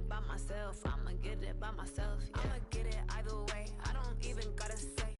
it by myself. I'ma get it by myself. Yeah. I'ma get it either way. I don't even gotta say.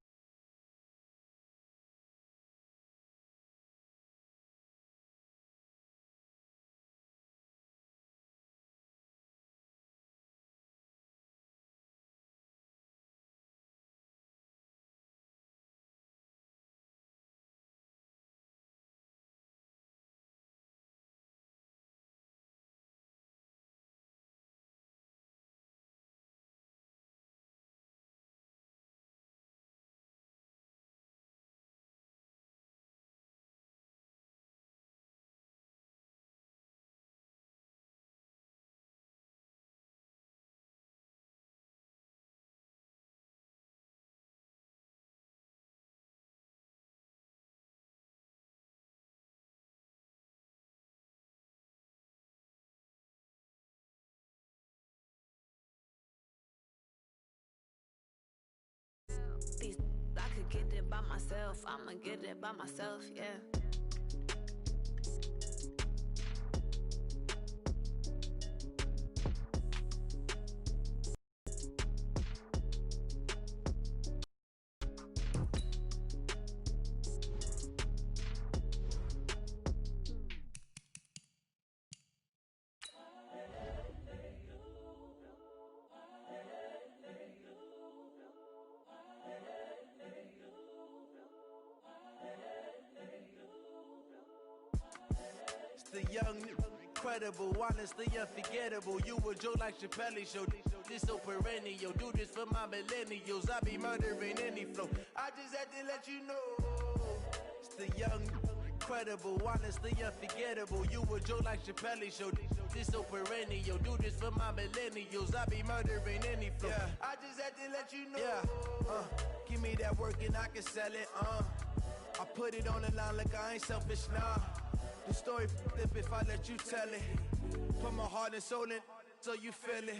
These I could get it by myself. I'ma get it by myself, yeah. The young, incredible, honestly unforgettable. You a Joe like Chappelle show. This so perennial. Do this for my millennials. I be murdering any flow. I just had to let you know. It's the young, incredible, honestly unforgettable. You a Joe like Chappelle show. This so perennial. Do this for my millennials. I be murdering any flow. Yeah. I just had to let you know. Yeah. Give me that work and I can sell it. I put it on the line like I ain't selfish, nah. The story flip if I let you tell it. Put my heart and soul in so you feel it.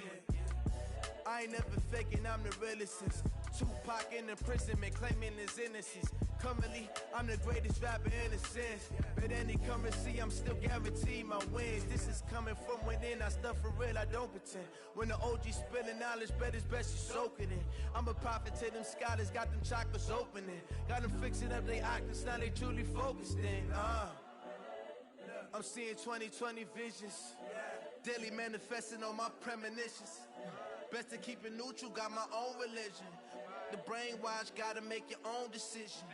I ain't never faking, I'm the realest since Tupac in imprisonment, claiming his innocence. Currently, I'm the greatest rapper in a sense. But any currency, I'm still guaranteed my wins. This is coming from within, I stuff for real, I don't pretend. When the OG spilling knowledge, bet it's best you soak it in. I'm a prophet to them scholars, got them chakras opening. Got them fixing up they octaves, now they truly focused in. I'm seeing 2020 visions, daily manifesting on my premonitions. Best to keep it neutral, got my own religion. The brainwash, gotta make your own decision.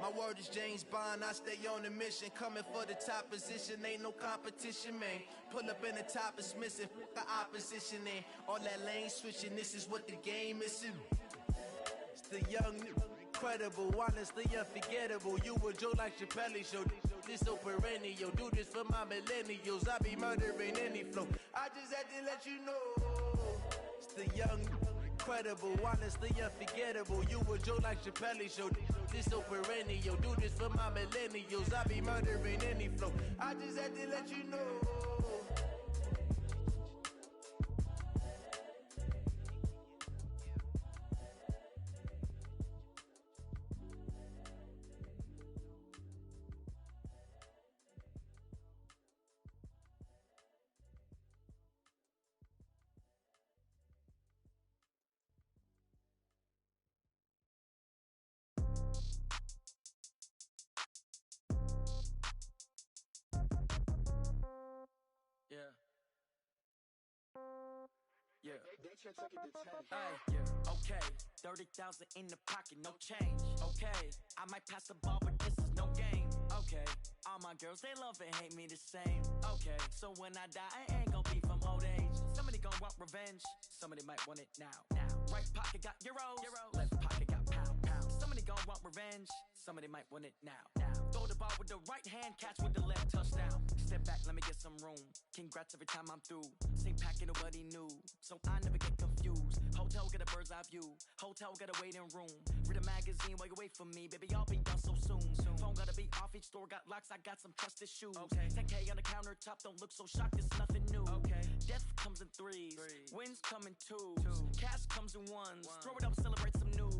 My word is James Bond, I stay on the mission. Coming for the top position, ain't no competition, man. Pull up in the top, it's missing, the opposition in. All that lane switching, this is what the game missing. It's the young, incredible, honestly unforgettable. You a Joe like Chappelle show. This so perennial. Do this for my millennials. I be murdering any flow. I just had to let you know. It's the young, incredible, honestly unforgettable. You a Joe like Chappelle show. This so perennial. Do this for my millennials. I be murdering any flow. I just had to let you know. Yeah. Okay, 30,000 in the pocket, no change. Okay, I might pass the ball, but this is no game. Okay, all my girls, they love and hate me the same. Okay, so when I die, I ain't gon' be from old age. Somebody gon' want revenge, somebody might want it now. Right pocket got euros, left pocket got pound. Somebody gon' want revenge, somebody might want it now. Throw the ball with the right hand, catch with the left, touchdown. Step back, let me get some room. Congrats every time I'm through. Same packet, nobody knew, so I never get confused. Hotel get a bird's eye view, hotel get a waiting room. Read a magazine while you wait for me, baby, I'll be done so soon. Phone gotta be off, each store got locks, I got some trusted shoes. 10K on the countertop, don't look so shocked, it's nothing new. Death comes in threes, wins come in twos. Cash comes in ones, throw it up, celebrate some news.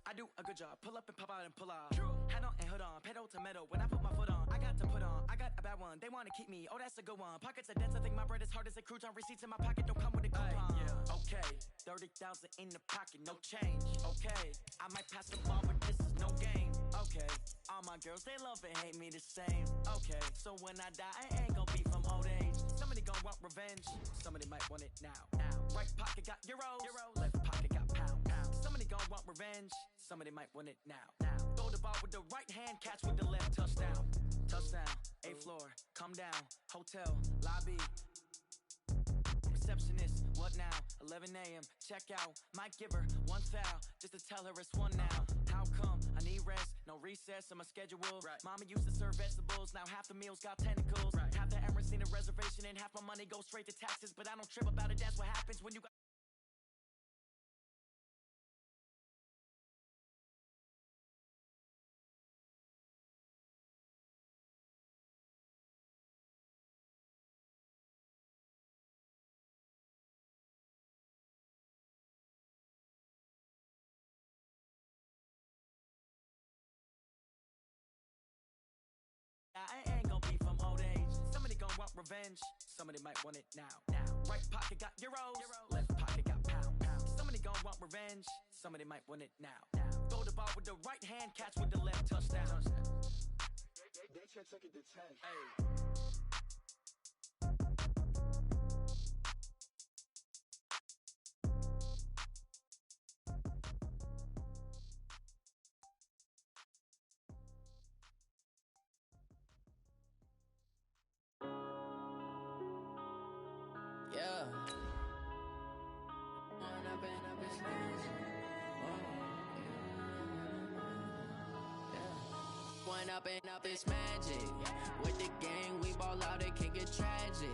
I do a good job, pull up and pop out and pull out. Hat on and hood on, pedal to metal, when I put my foot on, I got to put on. I got a bad one. They want to keep me. Oh, that's a good one. Pockets are dense. I think my bread is hard as a crouton. Receipts in my pocket don't come with a coupon. Yeah, okay. 30,000 in the pocket, no change. Okay, I might pass the ball, but this is no game. Okay, all my girls, they love and hate me the same. Okay, so when I die, I ain't gonna be from old age. Somebody gonna want revenge. Somebody might want it now. Right pocket got euros. Left pocket got pounds. Somebody gonna want revenge. Somebody might want it now. Throw the ball with the right hand, catch with the left. Touchdown. Touchdown. 8th floor. Come down. Hotel. Lobby. Receptionist, what now? 11 a.m. Check out. Might give her one foul just to tell her it's one now. How come? I need rest, no recess on my schedule. Right. Mama used to serve vegetables, now half the meals got tentacles. Right. Half the Emirates need a reservation and half my money goes straight to taxes. But I don't trip about it, that's what happens when you got. I ain't gonna be from old age. Somebody gonna want revenge. Somebody might want it now. Right pocket got euros. Left pocket got pounds. Somebody gonna want revenge. Somebody might want it now. Throw the ball with the right hand, catch with the left. Touchdown. They should take it to 10. Hey. Yeah. One up and up, it's magic. With the gang, we ball out, it can get tragic.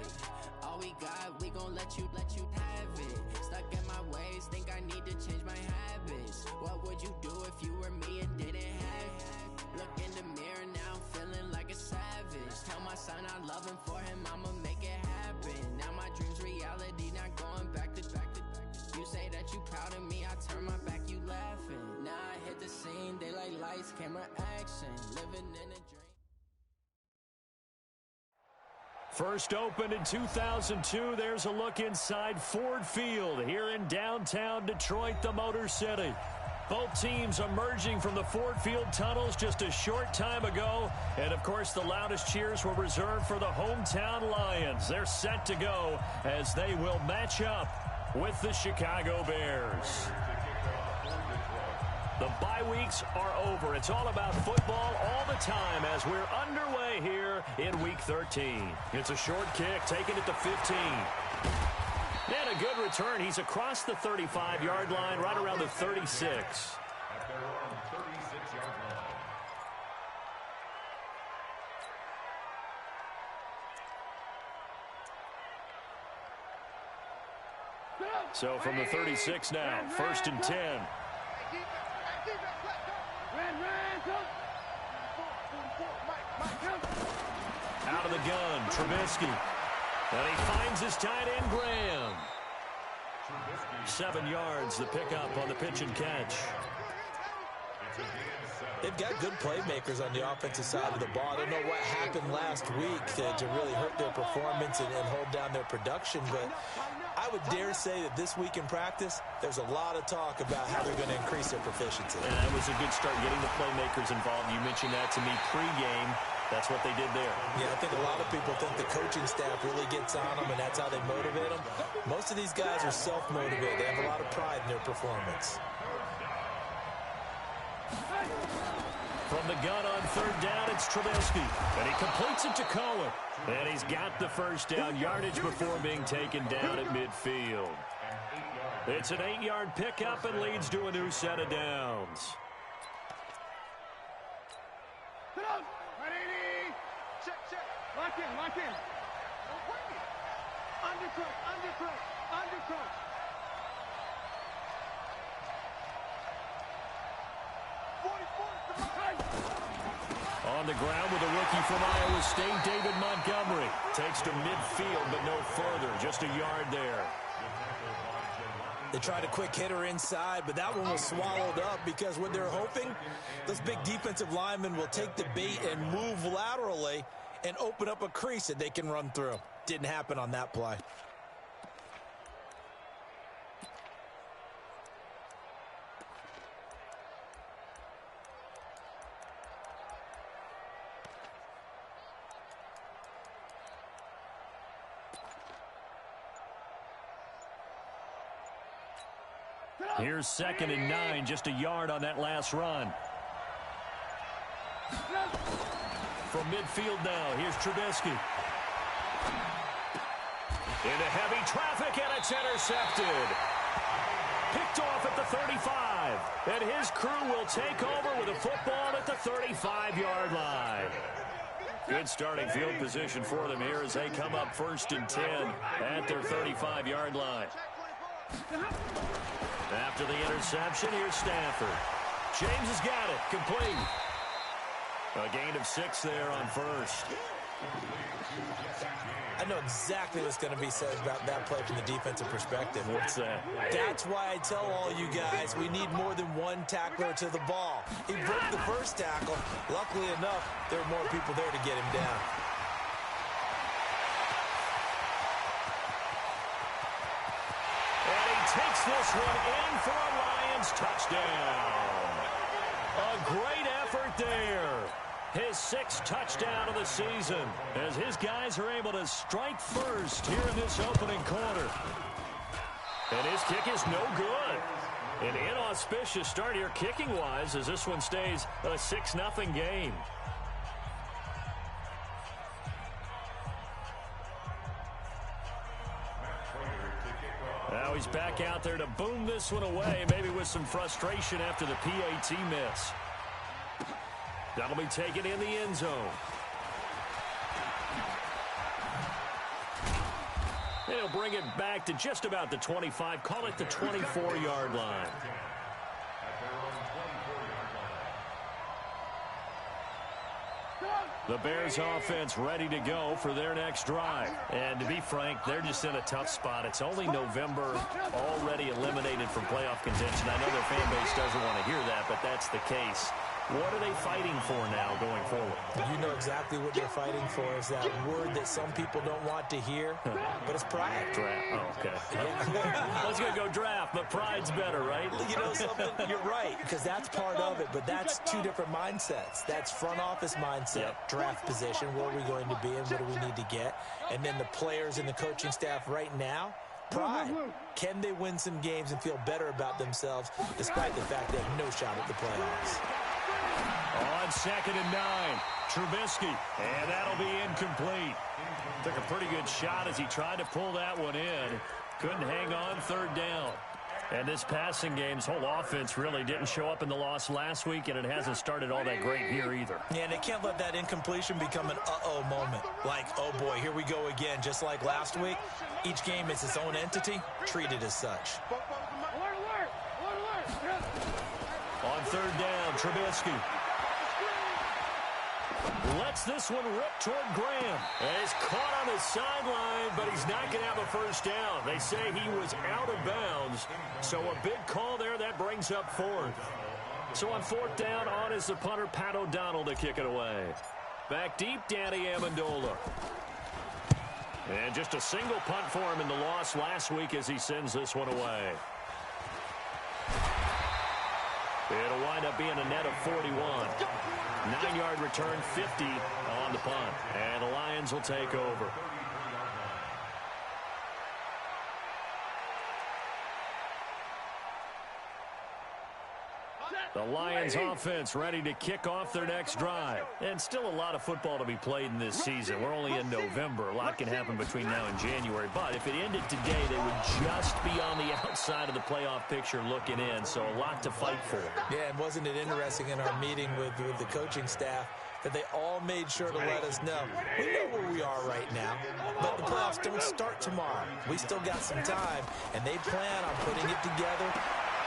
All we got, we gon' let you have it. Stuck in my ways, think I need to change my habits. What would you do if you were me and didn't have it? Look in the mirror now, I'm feeling like a savage. Tell my son I love him, for him I'ma make it happen. Now my dream's reality, not going back to. You say that you proud of me, I turn my back, you laughing. Now I hit the scene, daylight lights, camera action, living in a dream. First opened in 2002, there's a look inside Ford Field here in downtown Detroit, the Motor City. Both teams emerging from the Ford Field tunnels just a short time ago. And, of course, the loudest cheers were reserved for the hometown Lions. They're set to go as they will match up with the Chicago Bears. The bye weeks are over. It's all about football all the time as we're underway here in Week 13. It's a short kick, taking it to 15. And a good return. He's across the 35-yard line, right around the 36. At their own 36-yard line. So from the 36 now, 1st and 10. Out of the gun, Trubisky. And he finds his tight end, Graham. 7 yards, the pickup on the pitch and catch. They've got good playmakers on the offensive side of the ball. I don't know what happened last week to really hurt their performance and hold down their production, but I would dare say that this week in practice, there's a lot of talk about how they're going to increase their proficiency. And that was a good start, getting the playmakers involved. You mentioned that to me pregame. That's what they did there. Yeah, I think a lot of people think the coaching staff really gets on them, and that's how they motivate them. Most of these guys are self-motivated. They have a lot of pride in their performance. From the gun on 3rd down, it's Trubisky. And he completes it to Cohen. And he's got the first down yardage before being taken down at midfield. It's an 8-yard pickup and leads to a new set of downs. Lock in. Undercut. On the ground with a rookie from Iowa State, David Montgomery. Takes to midfield, but no further. Just a yard there. They tried a quick hitter inside, but that one was swallowed up because what they're hoping, those big defensive linemen will take the bait and move laterally and open up a crease that they can run through. Didn't happen on that play. Here's 2nd and 9, just a yard on that last run. From midfield now, here's Trubisky. Into heavy traffic, and it's intercepted. Picked off at the 35. And his crew will take over with a football at the 35-yard line. Good starting field position for them here as they come up 1st and 10 at their 35-yard line. After the interception, here's Stafford. James has got it. Complete. A gain of 6 there on 1st. I know exactly what's going to be said about that play from the defensive perspective. What's that? That's why I tell all you guys we need more than one tackler to the ball. He broke the first tackle. Luckily enough, there were more people there to get him down. And he takes this one in for a Lions touchdown. A great effort there. His 6th touchdown of the season as his guys are able to strike first here in this opening quarter. And his kick is no good. An inauspicious start here kicking-wise as this one stays a 6-0 game. Now he's back out there to boom this one away, maybe with some frustration after the PAT miss. That'll be taken in the end zone. They'll bring it back to just about the 25, call it the 24-yard line. The Bears offense ready to go for their next drive. And to be frank, they're just in a tough spot. It's only November, already eliminated from playoff contention. I know their fan base doesn't want to hear that, but that's the case. What are they fighting for now going forward? You know exactly what they're fighting for is that word that some people don't want to hear, but it's pride. Draft. Oh, okay. I was going to go draft, but pride's better, right? You know something? You're right, because that's part of it, but that's 2 different mindsets. That's front office mindset, draft position, where are we going to be and what do we need to get? And then the players and the coaching staff right now, pride. Can they win some games and feel better about themselves despite the fact they have no shot at the playoffs? On 2nd and 9, Trubisky, and that'll be incomplete. Took a pretty good shot as he tried to pull that one in. Couldn't hang on 3rd down. And this passing game's whole offense really didn't show up in the loss last week, and it hasn't started all that great here either. Yeah, and they can't let that incompletion become an uh-oh moment. Like, oh boy, here we go again. Just like last week, each game is its own entity, treated as such. On 3rd down, Trubisky lets this one rip toward Graham. And he's caught on the sideline, but he's not going to have a first down. They say he was out of bounds. So a big call there that brings up 4th. So on 4th down, on is the punter, Pat O'Donnell, to kick it away. Back deep, Danny Amendola. And just a single punt for him in the loss last week as he sends this one away. It'll wind up being a net of 41. 9-yard return, 50 on the punt. And the Lions will take over. The Lions offense ready to kick off their next drive. And still a lot of football to be played in this season. We're only in November. A lot can happen between now and January. But if it ended today, they would just be on the outside of the playoff picture looking in. So a lot to fight for. Yeah, and wasn't it interesting in our meeting with the coaching staff that they all made sure to let us know. We know where we are right now, but the playoffs don't start tomorrow. We still got some time, and they plan on putting it together,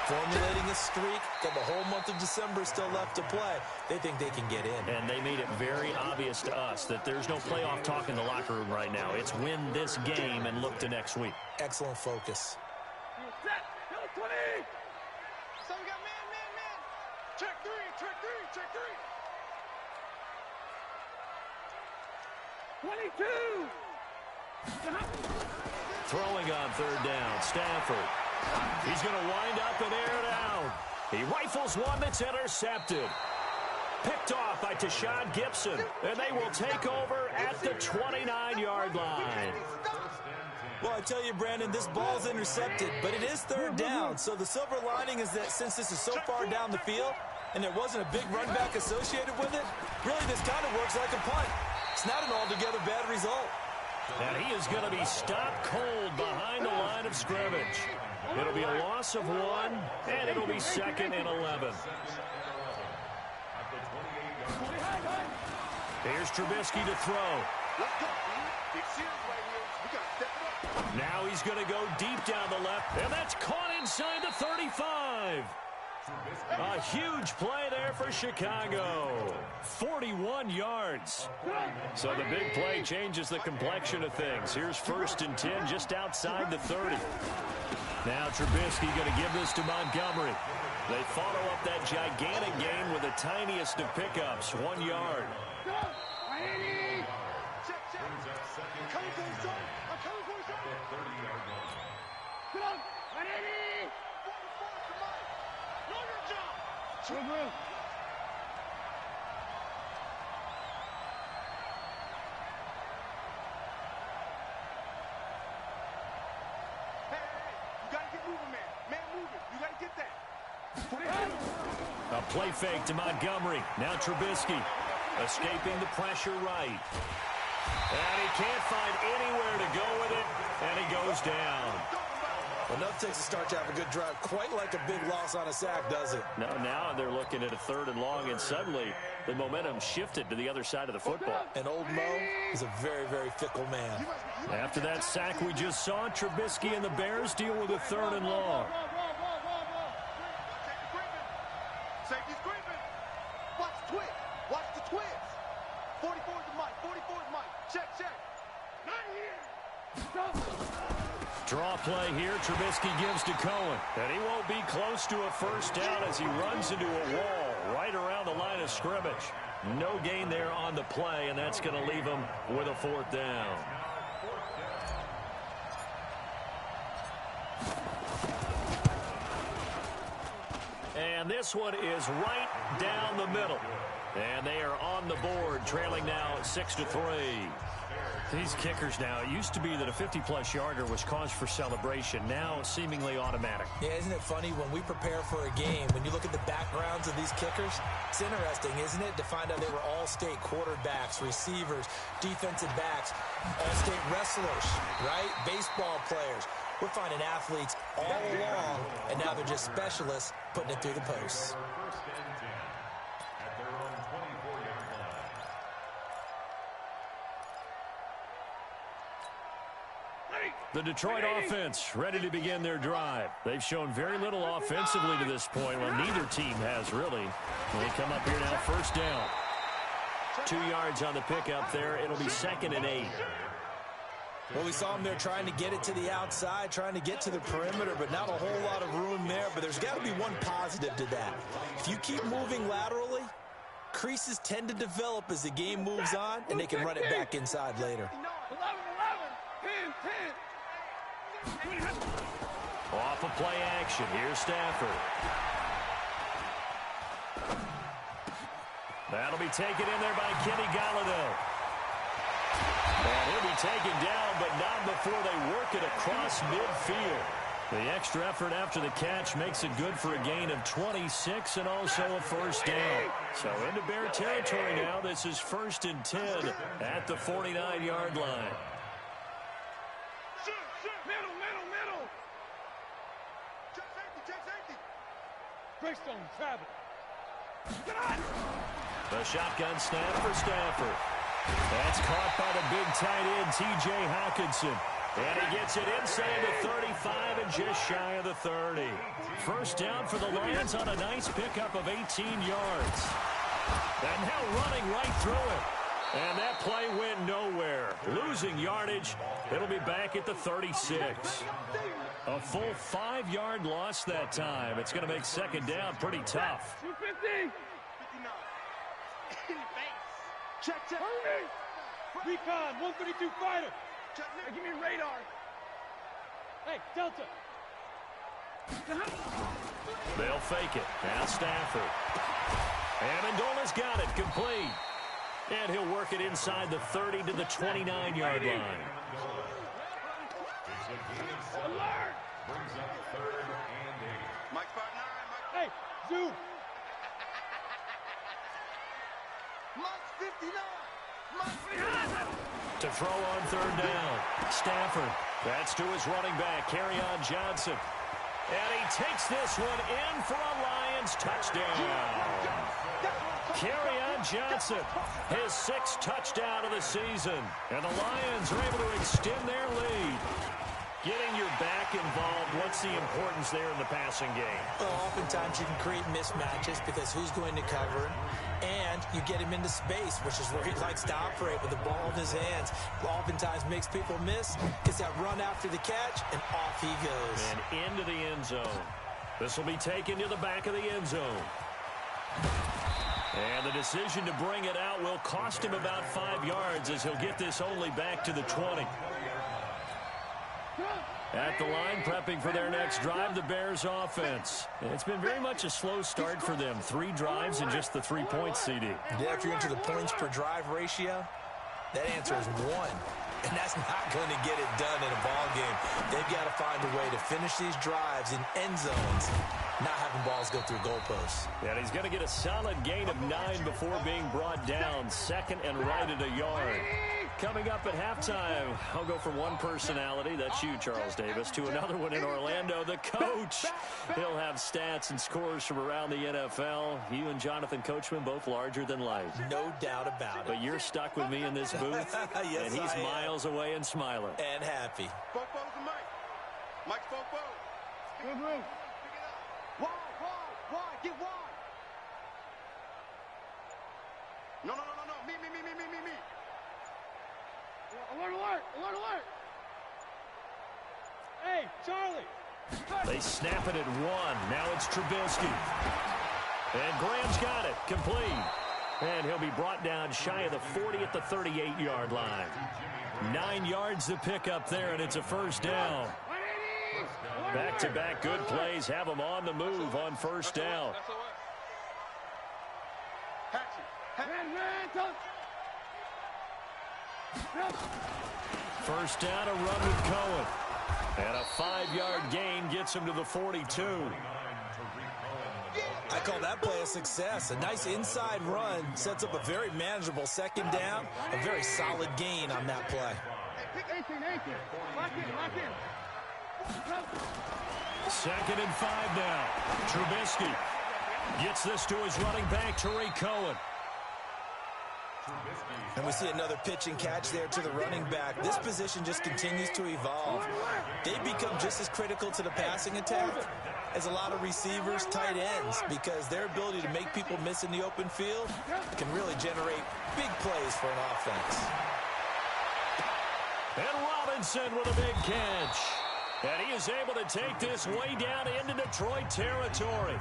formulating a streak. Got the whole month of December still left to play. They think they can get in. And they made it very obvious to us that there's no playoff talk in the locker room right now. It's win this game and look to next week. Excellent focus. Check three. 22. Throwing on third down, Stafford. He's going to wind up and air it out. He rifles one that's intercepted. Picked off by Tashawn Gibson, and they will take over at the 29-yard line. Well, I tell you, Brandon, this ball's intercepted, but it is third down. So the silver lining is that since this is so far down the field and there wasn't a big run back associated with it, really this kind of works like a punt. It's not an altogether bad result. And he is going to be stopped cold behind the line of scrimmage. It'll be a loss of 1, and it'll be 2nd and 11. Here's Trubisky to throw. Now he's going to go deep down the left, and that's caught inside the 35. A huge play there for Chicago. 41 yards. So the big play changes the complexion of things. Here's 1st and 10 just outside the 30. Now Trubisky going to give this to Montgomery. They follow up that gigantic gain with the tiniest of pickups, 1 yard. A play fake to Montgomery. Now Trubisky escaping the pressure right. And he can't find anywhere to go with it, and he goes down. Well, enough takes a start to have a good drive. Quite like a big loss on a sack, does it? No, now they're looking at a 3rd and long, and suddenly the momentum shifted to the other side of the football. And old Mo is a very, very fickle man. After that sack we just saw, Trubisky and the Bears deal with a 3rd and long. Safety's creeping. Watch the twist. Watch the twist. 44 is the mic. 44 is Mike. Check. Not here. Draw play here. Trubisky gives to Cohen. And he won't be close to a first down as he runs into a wall right around the line of scrimmage. No gain there on the play, and that's going to leave him with a 4th down. And this one is right down the middle. And they are on the board, trailing now 6-3. These kickers now, it used to be that a 50-plus yarder was cause for celebration. Now seemingly automatic. Yeah, isn't it funny when we prepare for a game, when you look at the backgrounds of these kickers, it's interesting, isn't it, to find out they were all-state quarterbacks, receivers, defensive backs, all-state wrestlers, right? Baseball players. We're finding athletes all along, and now they're just specialists putting it through the posts. The Detroit offense ready to begin their drive. They've shown very little offensively to this point. Well, neither team has really. They come up here now, 1st down. 2 yards on the pickup there. It'll be 2nd and 8. Well, we saw them there trying to get it to the outside, trying to get to the perimeter, but not a whole lot of room there. But there's got to be one positive to that. If you keep moving laterally, creases tend to develop as the game moves on, and they can run it back inside later. 10. Off of play action. Here's Stafford. That'll be taken in there by Kenny Golladay. And he'll be taken down, but not before they work it across midfield. The extra effort after the catch makes it good for a gain of 26 and also a 1st down. So into Bear territory now. This is 1st and 10 at the 49-yard line. Middle. Check safety. Greystone, travel. The shotgun snap for Stafford. That's caught by the big tight end, T.J. Hawkinson. And he gets it inside the 35 and just shy of the 30. 1st down for the Lions on a nice pickup of 18 yards. And now running right through it. And that play went nowhere. Losing yardage. It'll be back at the 36. A full 5-yard loss that time. It's going to make 2nd down pretty tough. 250. Check, check. Recon, 132 fighter. Check, hey, give me radar. Hey, Delta. They'll fake it. Now Stafford. Amendola's got it. Complete. And he'll work it inside the 30 to the 29-yard line. Alert! Mike 5-9, Hey, zoom. Mike 59. To throw on third down. Stafford. That's to his running back, Kerryon Johnson. And he takes this one in for a Lions touchdown. Kerryon Johnson, his 6th touchdown of the season. And the Lions are able to extend their lead. Getting your back involved, what's the importance there in the passing game? Well, oftentimes you can create mismatches because who's going to cover him, and you get him into space, which is where he likes to operate with the ball in his hands. Oftentimes makes people miss, gets that run after the catch, and off he goes. And into the end zone. This will be taken to the back of the end zone. And the decision to bring it out will cost him about 5 yards as he'll get this only back to the 20. At the line, prepping for their next drive, the Bears offense. It's been very much a slow start for them. 3 drives and just the 3 points, CD. Yeah, if you're into the points per drive ratio, that answer is 1. And that's not going to get it done in a ball game. They've got to find a way to finish these drives in end zones, not having balls go through goalposts. And he's going to get a solid gain of 9 before being brought down. Second and right at a yard. Coming up at halftime, I'll go from one personality, that's you, Charles Davis, to another one in Orlando, the coach. He'll have stats and scores from around the NFL. You and Jonathan Coachman, both larger than life. No doubt about it. But you're stuck with me in this booth, yes, and he's miles away and smiling. And happy. Fofo's the Mike. Mike Fofo. Good move. Why? Get wide. No. Me. Alert. Hey, Charlie. They snap it at 1. Now it's Trubisky. And Graham's got it. Complete. And he'll be brought down shy of the 40 at the 38-yard line. 9 yards to pick up there, and it's a first down. Back-to-back good plays have them on the move on first down. First down, a run with Cohen. And a 5-yard gain gets him to the 42. I call that play a success. A nice inside run sets up a very manageable second down. A very solid gain on that play. 18. Lock in. Second and 5 now. Trubisky gets this to his running back, Tariq Cohen. And we see another pitch and catch there to the running back. This position just continues to evolve. They become just as critical to the passing attack as a lot of receivers, tight ends, because their ability to make people miss in the open field can really generate big plays for an offense. And Robinson with a big catch. And he is able to take this way down into Detroit territory.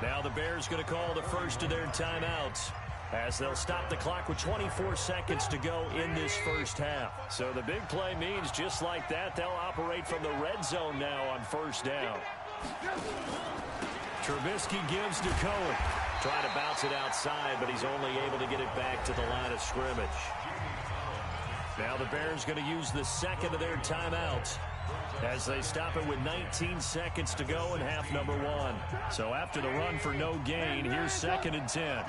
Now the Bears going to call the first of their timeouts, as they'll stop the clock with 24 seconds to go in this first half. So the big play means just like that, they'll operate from the red zone now on first down. Trubisky gives to Cohen. Trying to bounce it outside, but he's only able to get it back to the line of scrimmage. Now the Bears going to use the second of their timeouts as they stop it with 19 seconds to go in half number 1. So after the run for no gain, here's second and 10.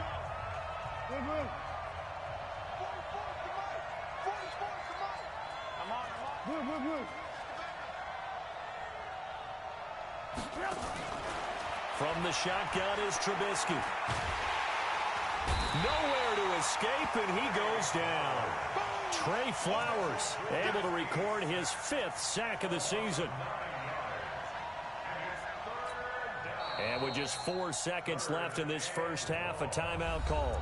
From the shotgun is Trubisky. Nowhere to escape, and he goes down. Trey Flowers able to record his 5th sack of the season. And with just 4 seconds left in this first half, a timeout call.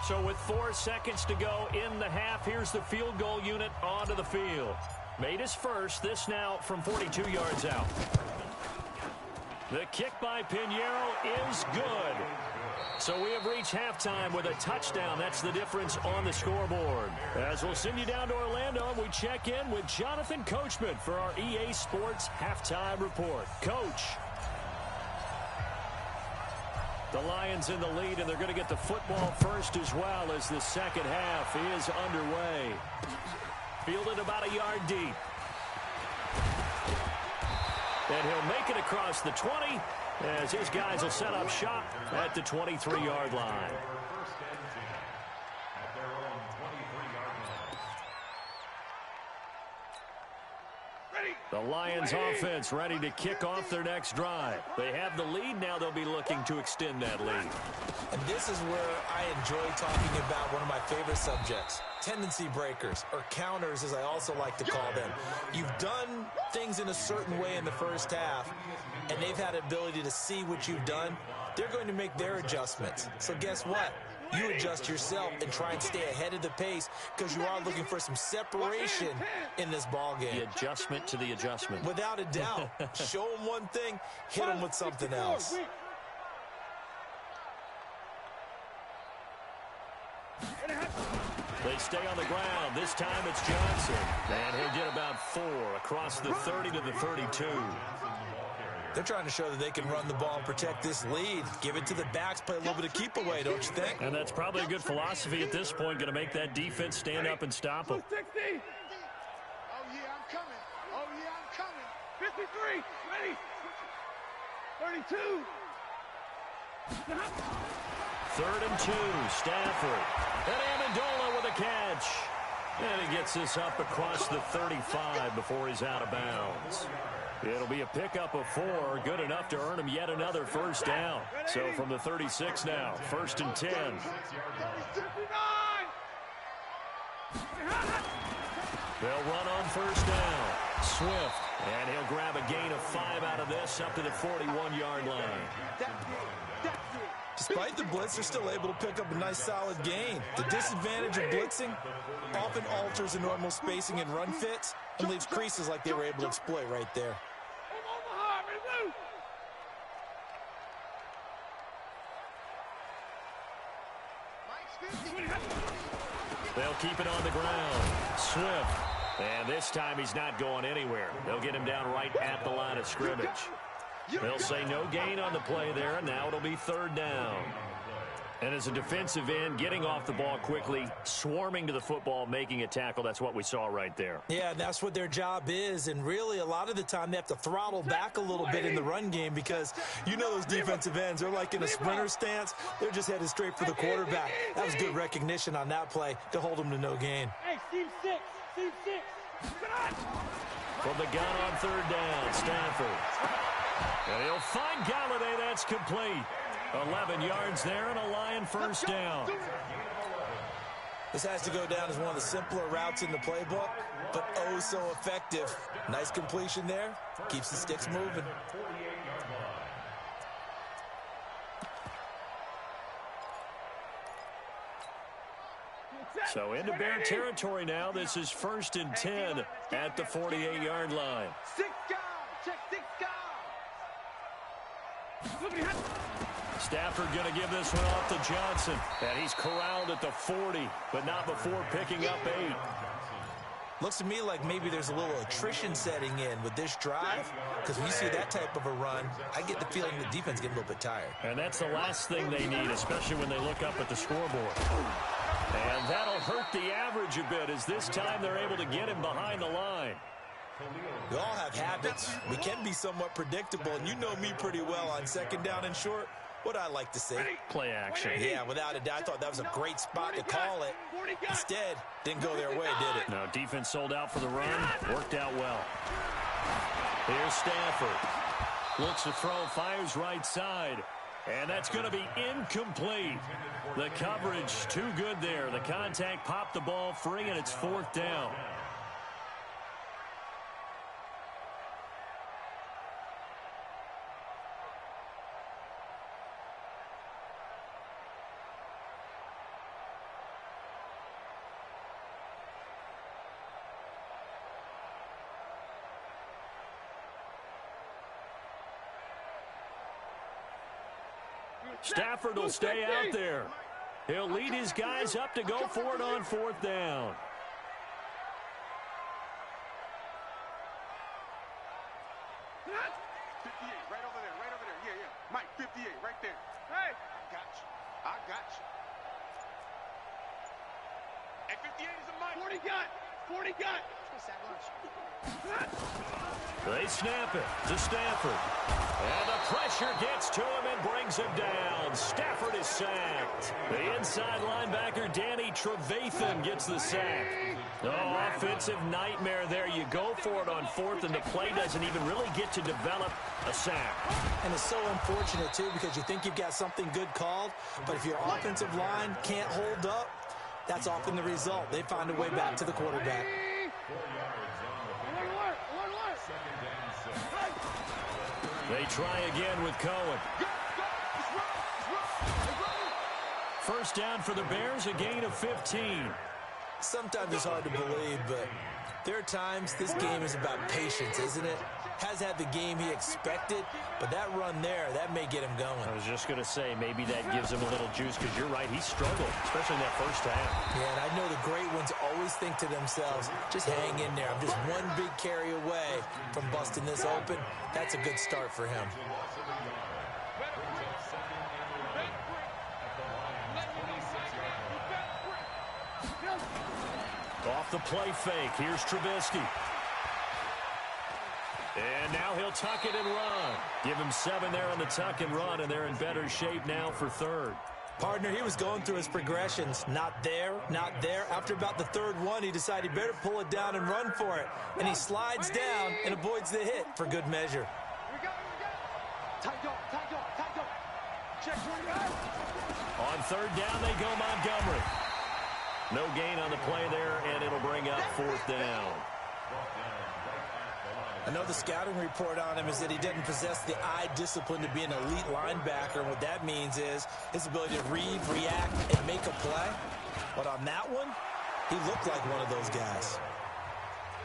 So with 4 seconds to go in the half, here's the field goal unit onto the field. Made his first, this now from 42 yards out. The kick by Pinheiro is good. So we have reached halftime with a touchdown. That's the difference on the scoreboard. As we'll send you down to Orlando, we check in with Jonathan Coachman for our EA Sports Halftime Report. Coach. The Lions in the lead, and they're going to get the football first as well as the second half is underway. Fielded about a yard deep. And he'll make it across the 20 as his guys will set up shop at the 23-yard line. The Lions offense ready to kick off their next drive. They have the lead. Now they'll be looking to extend that lead. And this is where I enjoy talking about one of my favorite subjects, tendency breakers, or counters as I also like to call them. You've done things in a certain way in the first half, and they've had the ability to see what you've done. They're going to make their adjustments. So guess what? You adjust yourself and try and stay ahead of the pace because you are looking for some separation in this ball game. The adjustment to the adjustment. Without a doubt. Show them one thing, hit them with something else. They stay on the ground. This time it's Johnson. And he'll get about 4 across the 30 to the 32. They're trying to show that they can run the ball and protect this lead. Give it to the backs, play a little bit of keep away, don't you think? And that's probably a good philosophy at this point, going to make that defense stand up and stop them. 60. Oh, yeah, I'm coming. Oh, yeah, I'm coming. 53. Ready. 32. 3rd and 2. Stafford. And Amendola with a catch. And he gets this up across the 35 before he's out of bounds. It'll be a pickup of 4, good enough to earn him yet another first down. So from the 36 now, 1st and 10. They'll run on first down. Swift, and he'll grab a gain of 5 out of this up to the 41-yard line. Despite the blitz, they're still able to pick up a nice solid gain. The disadvantage of blitzing often alters the normal spacing and run fits and leaves creases like they were able to exploit right there. They'll keep it on the ground. Swift. And this time he's not going anywhere. They'll get him down right at the line of scrimmage. They'll say no gain on the play there, and now it'll be 3rd down. And as a defensive end, getting off the ball quickly, swarming to the football, making a tackle, that's what we saw right there. Yeah, and that's what their job is. And really, a lot of the time, they have to throttle back a little bit in the run game because you know those defensive ends, they're like in a sprinter stance. They're just headed straight for the quarterback. That was good recognition on that play to hold them to no gain. Hey, Steve 6. Steve 6. From the gun on 3rd down, Stafford. And he'll find Galladay. That's complete. 11 yards there and a Lion first down. This has to go down as one of the simpler routes in the playbook, but oh so effective. Nice completion there. Keeps the sticks moving. So into Bear territory now. This is 1st and 10 at the 48-yard line. 6 guys. Check 6 guys. Stafford going to give this one off to Johnson. And he's corralled at the 40, but not before picking up 8. Looks to me like maybe there's a little attrition setting in with this drive, because when you see that type of a run, I get the feeling the defense getting a little bit tired. And that's the last thing they need, especially when they look up at the scoreboard. And that'll hurt the average a bit, as this time they're able to get him behind the line. We all have habits. We can be somewhat predictable, and you know me pretty well on 2nd down and short. What I like to see. Play action. Yeah, without a doubt, I thought that was a great spot to call it. Instead, didn't go their way, did it? No, defense sold out for the run. Worked out well. Here's Stafford. Looks to throw, fires right side. And that's going to be incomplete. The coverage too good there. The contact popped the ball free, and it's 4th down. Stafford will stay out there. He'll lead his guys up to go for it on 4th down. Right over there, right over there. Yeah, yeah. Mike, 58, right there. Hey, I got you. Hey, 58 is a Mike. 40 gun. 40 gun. They snap it to Stafford. And the pressure gets to him and brings him down. Stafford is sacked. The inside linebacker, Danny Trevathan, gets the sack. Oh, offensive nightmare there. You go for it on 4th, and the play doesn't even really get to develop a sack. And it's so unfortunate, too, because you think you've got something good called, but if your offensive line can't hold up, that's often the result. They find a way back to the quarterback. They try again with Cohen. First down for the Bears, a gain of 15. Sometimes it's hard to believe, but there are times this game is about patience, isn't it? Has had the game he expected, but that run there, that may get him going. I was just going to say, maybe that gives him a little juice, because you're right, he struggled, especially in that first half. Yeah, and I know the great ones always think to themselves, just hang in there. I'm just one big carry away from busting this open. That's a good start for him. Off the play fake, here's Trubisky. And now he'll tuck it and run. Give him 7 there on the tuck and run, and they're in better shape now for 3rd. Partner, he was going through his progressions. Not there, not there. After about the 3rd one, he decided he better pull it down and run for it. And he slides down and avoids the hit for good measure. Tight dog. Check 25. On 3rd down, they go Montgomery. No gain on the play there, and it'll bring up 4th down. I know the scouting report on him is that he didn't possess the eye discipline to be an elite linebacker. And what that means is his ability to read, react, and make a play. But on that one, he looked like one of those guys.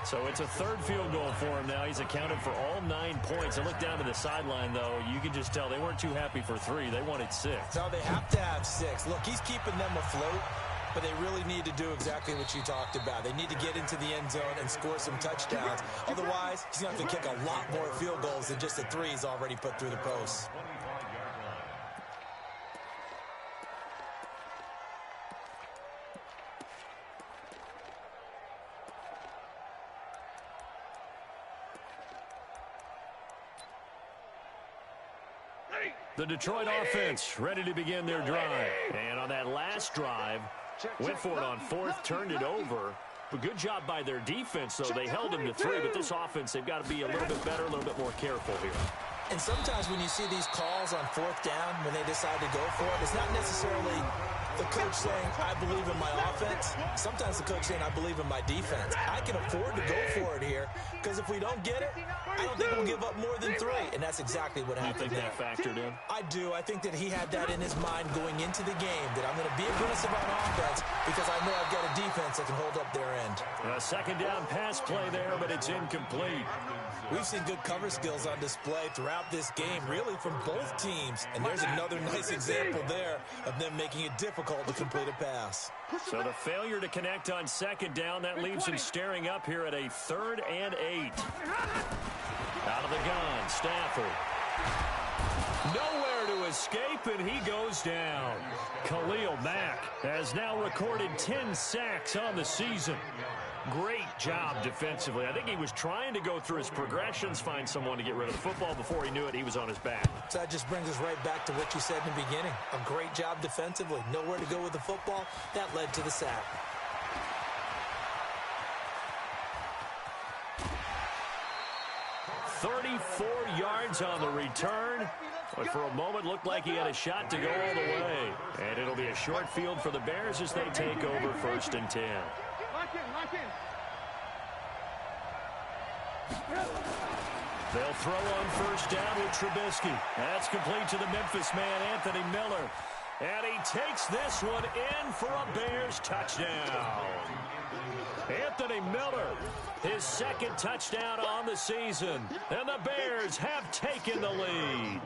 So it's a 3rd field goal for him now. He's accounted for all 9 points. I look down to the sideline, though. You can just tell they weren't too happy for 3. They wanted 6. No, they have to have 6. Look, he's keeping them afloat, but they really need to do exactly what you talked about. They need to get into the end zone and score some touchdowns. Otherwise, he's going to have to kick a lot more field goals than just the 3 he's already put through the posts. The Detroit offense ready to begin their drive. And on that last drive, went for it on 4th, turned it over. But good job by their defense, though. They held them to 3, but this offense, they've got to be a little bit better, a little bit more careful here. And sometimes when you see these calls on 4th down, when they decide to go for it, it's not necessarily the coach saying, I believe in my offense. Sometimes the coach saying, I believe in my defense. I can afford to go for it here, because if we don't get it, I don't think we'll give up more than 3. And that's exactly what happened there. You think that factored in? I do. I think that he had that in his mind going into the game, that I'm going to be aggressive on offense because I know I've got a defense that can hold up their end. A 2nd down pass play there, but it's incomplete. We've seen good cover skills on display throughout this game, really from both teams. And there's another nice example there of them making it difficult to complete a pass. So the failure to connect on 2nd down, that leaves him staring up here at a 3rd and 8. Out of the gun, Stafford. Nowhere to escape, and he goes down. Khalil Mack has now recorded 10 sacks on the season. Great job defensively. I think he was trying to go through his progressions, find someone to get rid of the football. Before he knew it, he was on his back. So that just brings us right back to what you said in the beginning. A great job defensively. Nowhere to go with the football. That led to the sack. "34 yards on the return, but for a moment looked like he had a shot to go all the way. And it'll be a short field for the Bears as they take over 1st and 10. Lock in. They'll throw on 1st down with Trubisky. That's complete to the Memphis man, Anthony Miller. And he takes this one in for a Bears touchdown. Anthony Miller, his 2nd touchdown on the season. And the Bears have taken the lead.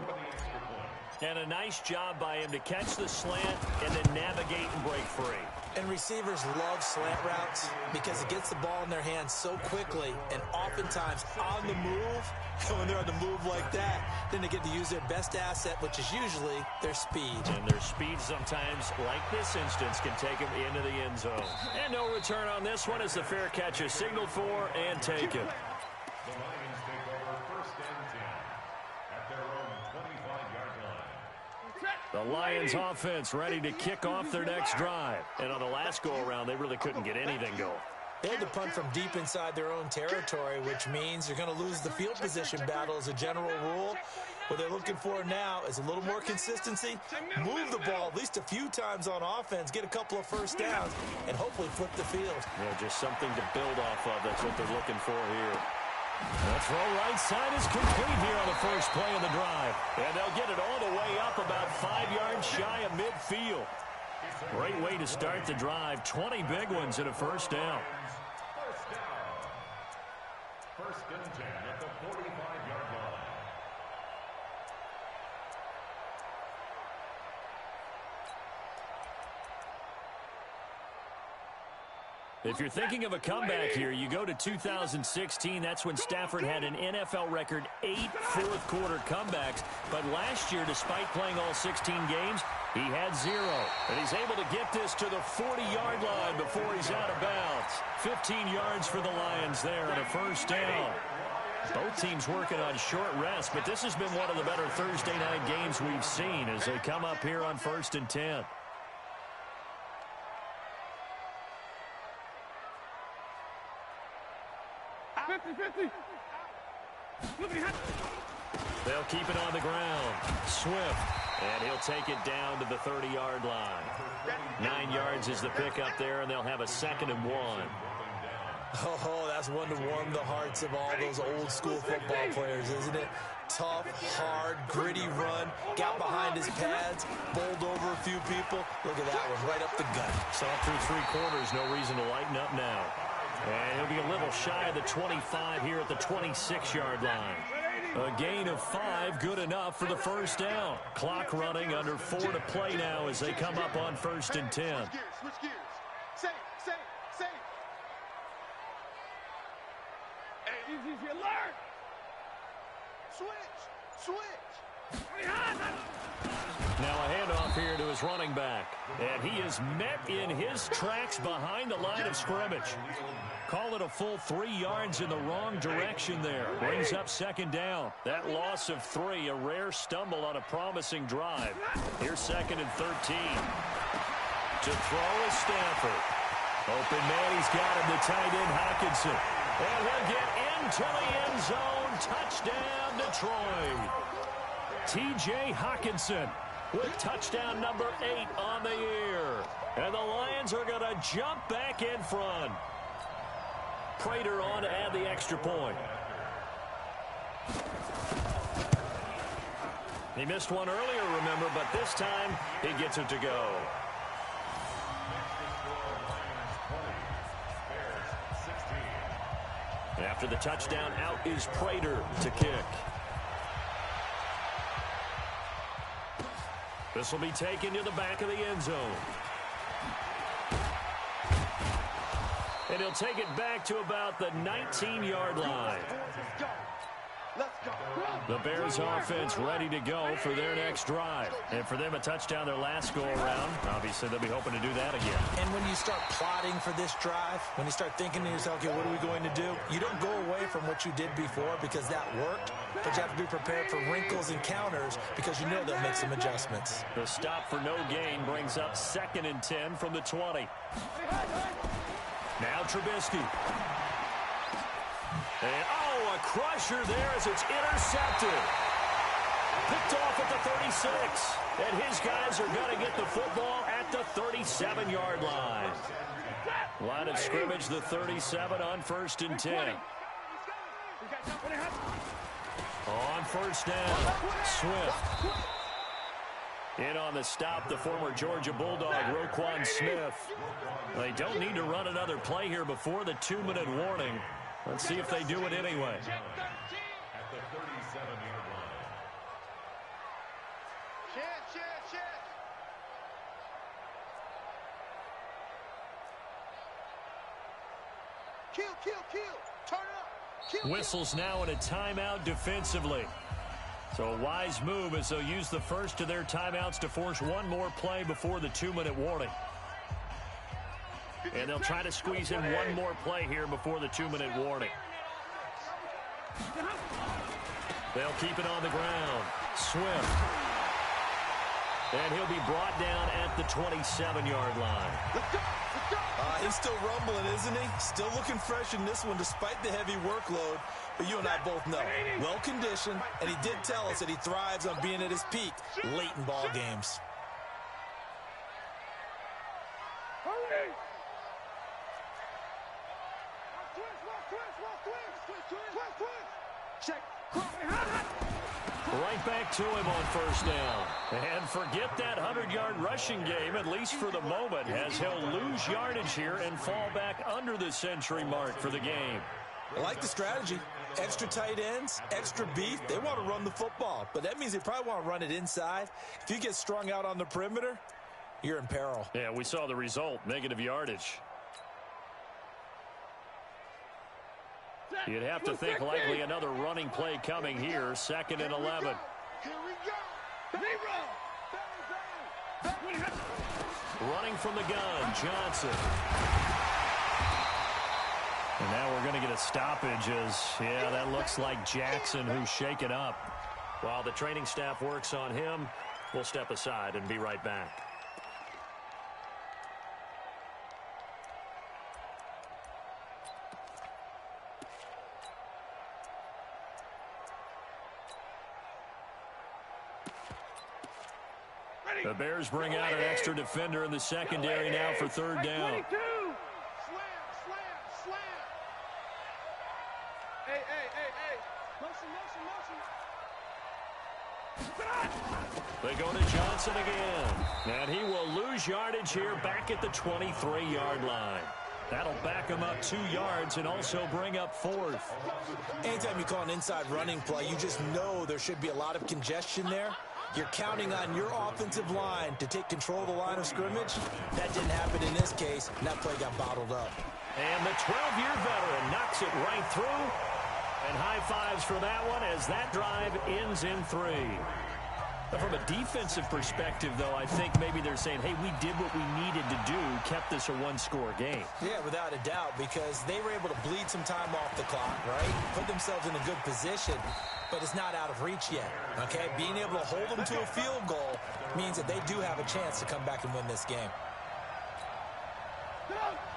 And a nice job by him to catch the slant and then navigate and break free. And receivers love slant routes because it gets the ball in their hands so quickly and oftentimes on the move. When they're on the move like that, then they get to use their best asset, which is usually their speed. And their speed sometimes, like this instance, can take them into the end zone. And no return on this one as the fair catch is signaled for and taken. The Lions take over 1st and 10 at their own 25-yard line. The Lions offense ready to kick off their next drive. And on the last go-around, they really couldn't get anything going. They had to punt from deep inside their own territory, which means they're going to lose the field position battle as a general rule. What they're looking for now is a little more consistency, move the ball at least a few times on offense, get a couple of first downs, and hopefully flip the field. Yeah, just something to build off of. That's what they're looking for here. The throw right side is complete here on the first play of the drive. And they'll get it all the way up about 5 yards shy of midfield. Great way to start the drive. 20 big ones and a first down. First and 10 at the 45-yard line. If you're thinking of a comeback here, you go to 2016. That's when Stafford had an NFL record 8 fourth-quarter comebacks. But last year, despite playing all 16 games, he had 0. And he's able to get this to the 40-yard line before he's out of bounds. 15 yards for the Lions there and a first down. Both teams working on short rest, but this has been one of the better Thursday night games we've seen as they come up here on 1st and 10. They'll keep it on the ground. Swift, and he'll take it down to the 30-yard line. 9 yards is the pickup there, and they'll have a 2nd and 1. Oh, that's one to warm the hearts of all those old-school football players, isn't it? Tough, hard, gritty run, got behind his pads, bowled over a few people. Look at that one, right up the gut. Saw through 3 quarters, no reason to lighten up now. And he'll be a little shy of the 25 here at the 26-yard line. A gain of 5, good enough for the first down. Clock running, under 4 to play now as they come up on 1st and 10. Switch gears. Safe. Hey, easy, alert. Switch. Now a handoff here to his running back. And he is met in his tracks behind the line of scrimmage. Call it a full 3 yards in the wrong direction there. Brings up 2nd down. That loss of 3, a rare stumble on a promising drive. Here's 2nd and 13. To throw is Stafford. Open man, he's got him, the tight end Hockenson. And he'll get into the end zone. Touchdown, Detroit. T.J. Hockenson with touchdown number 8 on the year. And the Lions are going to jump back in front. Prater on to add the extra point. He missed one earlier, remember, but this time he gets it to go. After the touchdown, out is Prater to kick. This will be taken to the back of the end zone. And he'll take it back to about the 19-yard line. The Bears offense ready to go for their next drive. And for them, a touchdown their last go-around. Obviously, they'll be hoping to do that again. And when you start plotting for this drive, when you start thinking to yourself, okay, what are we going to do? You don't go away from what you did before because that worked. But you have to be prepared for wrinkles and counters because you know they'll make some adjustments. The stop for no gain brings up 2nd and 10 from the 20. Now Trubisky. And, a crusher there as it's intercepted. Picked off at the 36. And his guys are going to get the football at the 37-yard line. Line of scrimmage, the 37 on 1st and 10. On 1st down, Swift. In on the stop, the former Georgia Bulldog, Roquan Smith. They don't need to run another play here before the 2-minute warning. Let's see if they do it anyway. At the 37-yard line. Kill. Turn it up. Whistles now in a timeout defensively. So a wise move as they'll use the first of their timeouts to force one more play before the 2-minute warning. And they'll try to squeeze in one more play here before the 2-minute warning. They'll keep it on the ground. Swift. And he'll be brought down at the 27-yard line. He's still rumbling, isn't he? Still looking fresh in this one despite the heavy workload. But you and I both know, well-conditioned, and he did tell us that he thrives on being at his peak late in ball games. Check. Right back to him on first down. And forget that 100-yard rushing game, at least for the moment, as he'll lose yardage here and fall back under the century mark for the game. I like the strategy. Extra tight ends, extra beef. They want to run the football, but that means they probably want to run it inside. If you get strung out on the perimeter, you're in peril. Yeah, we saw the result, negative yardage. You'd have to think likely another running play coming here, 2nd and 11. Here we go. Running from the gun, Johnson. And now we're going to get a stoppage as, yeah, that looks like Jackson who's shaken up. While the training staff works on him, we'll step aside and be right back. The Bears bring out an extra defender in the secondary now for 3rd down. Slam. Hey. Motion. They go to Johnson again. And he will lose yardage here back at the 23-yard line. That'll back him up 2 yards and also bring up 4th. Anytime you call an inside running play, you just know there should be a lot of congestion there. You're counting on your offensive line to take control of the line of scrimmage. That didn't happen in this case, and that play got bottled up. And the 12-year veteran knocks it right through. And high fives for that one as that drive ends in 3. But from a defensive perspective, though, I think maybe they're saying, hey, we did what we needed to do, kept this a one-score game. Yeah, without a doubt, because they were able to bleed some time off the clock, right? Put themselves in a good position, but it's not out of reach yet, okay? Being able to hold them to a field goal means that they do have a chance to come back and win this game.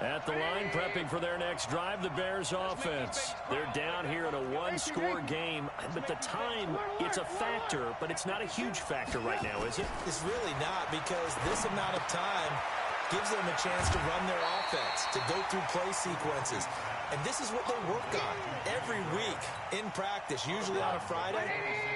At the line, prepping for their next drive, the Bears offense. They're down here in a one-score game, but the time, it's a factor, but it's not a huge factor right now, is it? It's really not, because this amount of time gives them a chance to run their offense, to go through play sequences. And this is what they work on every week in practice, usually on a Friday.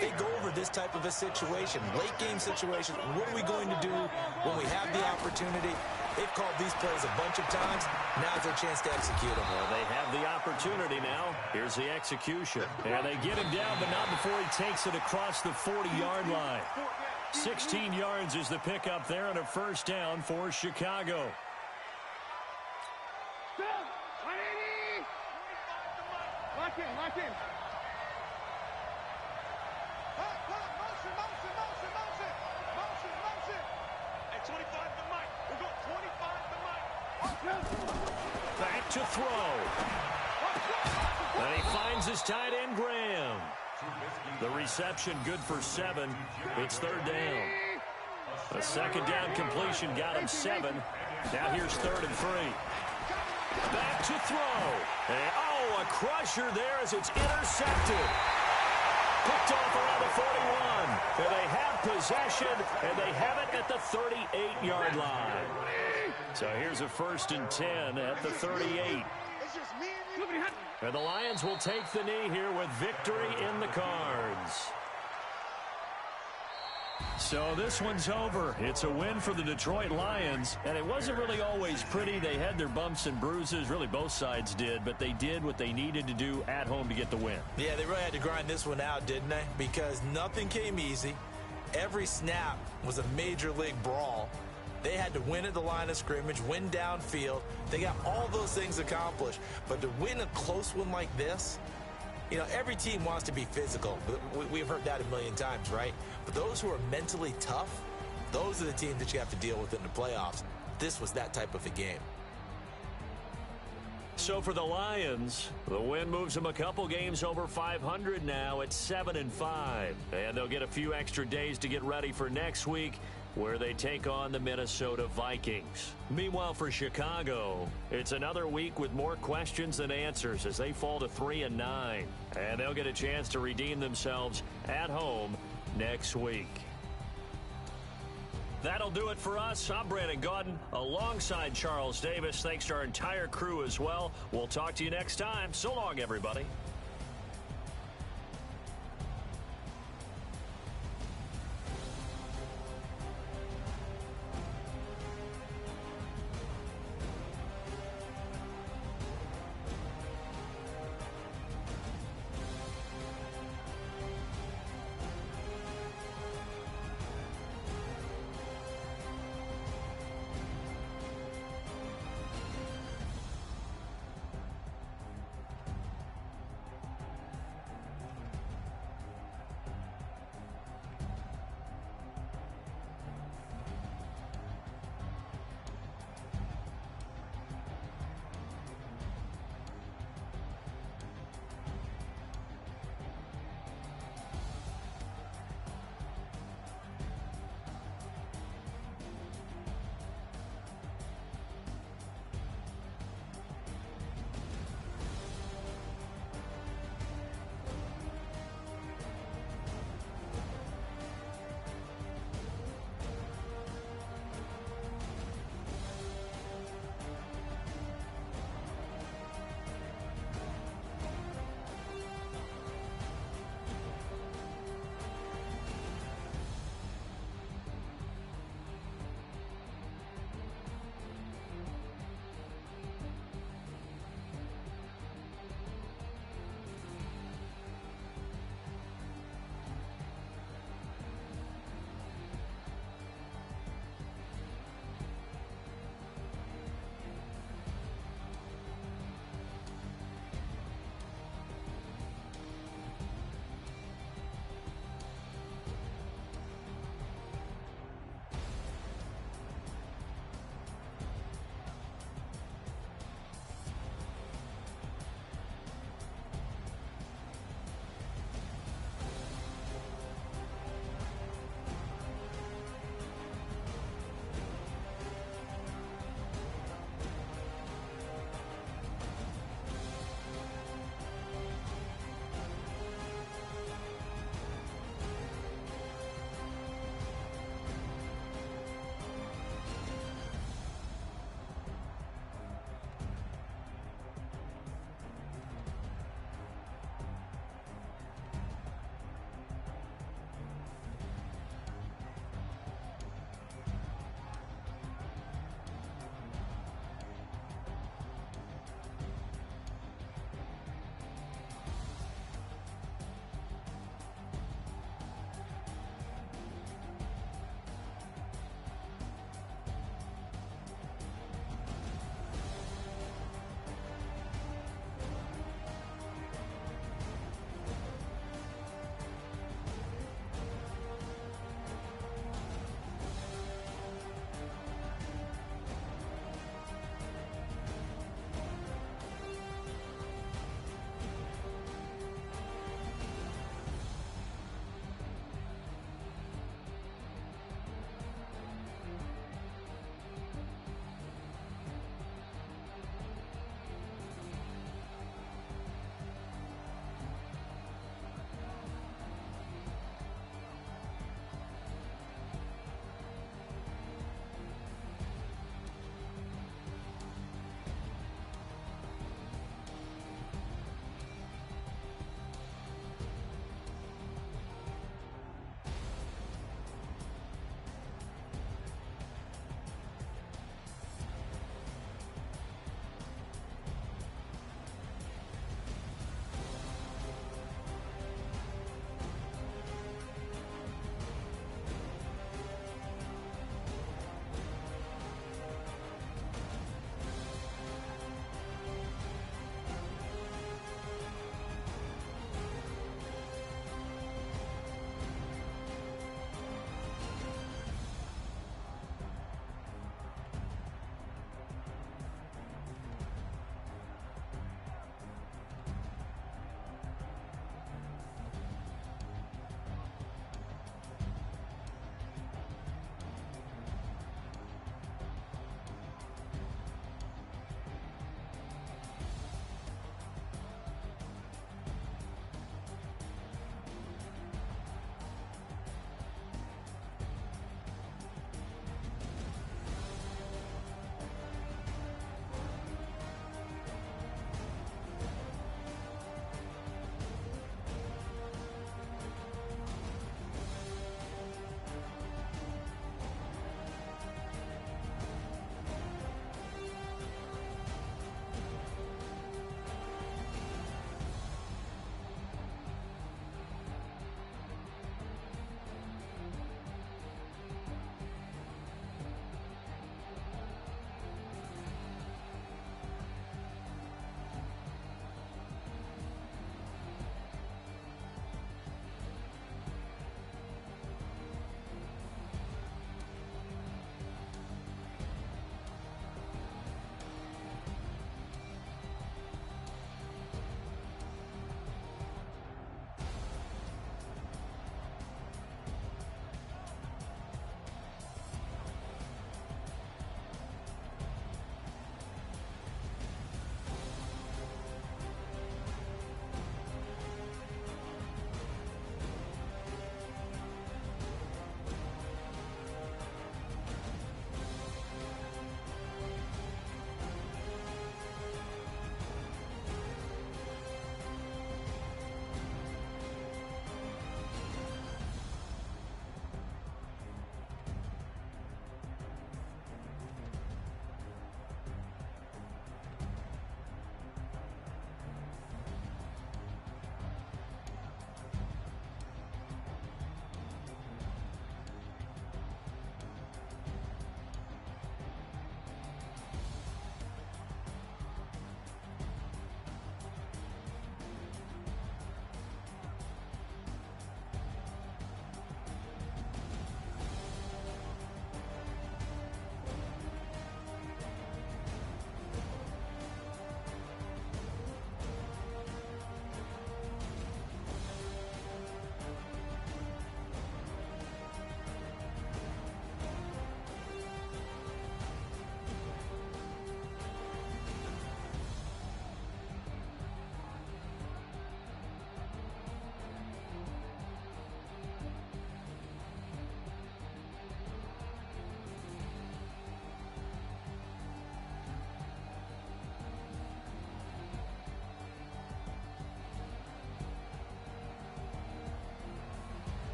They go over this type of a situation, late game situation. What are we going to do when we have the opportunity? They've called these plays a bunch of times. Now's their chance to execute them. Well, they have the opportunity now. Here's the execution. And they get him down, but not before he takes it across the 40-yard line. 16 yards is the pickup there and a first down for Chicago. Lock in. Motion. At 25 the mic. We'll go 25 the mic. Back to throw. And he finds his tight end, Graham. The reception good for 7. It's 3rd down. A 2nd down completion got him 7. Now here's 3rd and 3. Back to throw. And, a crusher there as it's intercepted. Picked off around the 41. And they have possession, and they have it at the 38-yard line. So here's a 1st and 10 at the 38. And the Lions will take the knee here with victory in the cards. So this one's over. It's a win for the Detroit Lions, and it wasn't really always pretty. They had their bumps and bruises. Really, both sides did, but they did what they needed to do at home to get the win. Yeah, they really had to grind this one out, didn't they? Because nothing came easy, every snap was a major league brawl. They had to win at the line of scrimmage, win downfield. They got all those things accomplished. But to win a close one like this, you know, every team wants to be physical. We've heard that a million times, right? But those who are mentally tough, those are the teams that you have to deal with in the playoffs. This was that type of a game. So for the Lions, the win moves them a couple games over 500 now at 7-5. And they'll get a few extra days to get ready for next week, where they take on the Minnesota Vikings. Meanwhile, for Chicago, it's another week with more questions than answers as they fall to 3-9. And they'll get a chance to redeem themselves at home next week. That'll do it for us. I'm Brandon Gaudin alongside Charles Davis. Thanks to our entire crew as well. We'll talk to you next time. So long, everybody.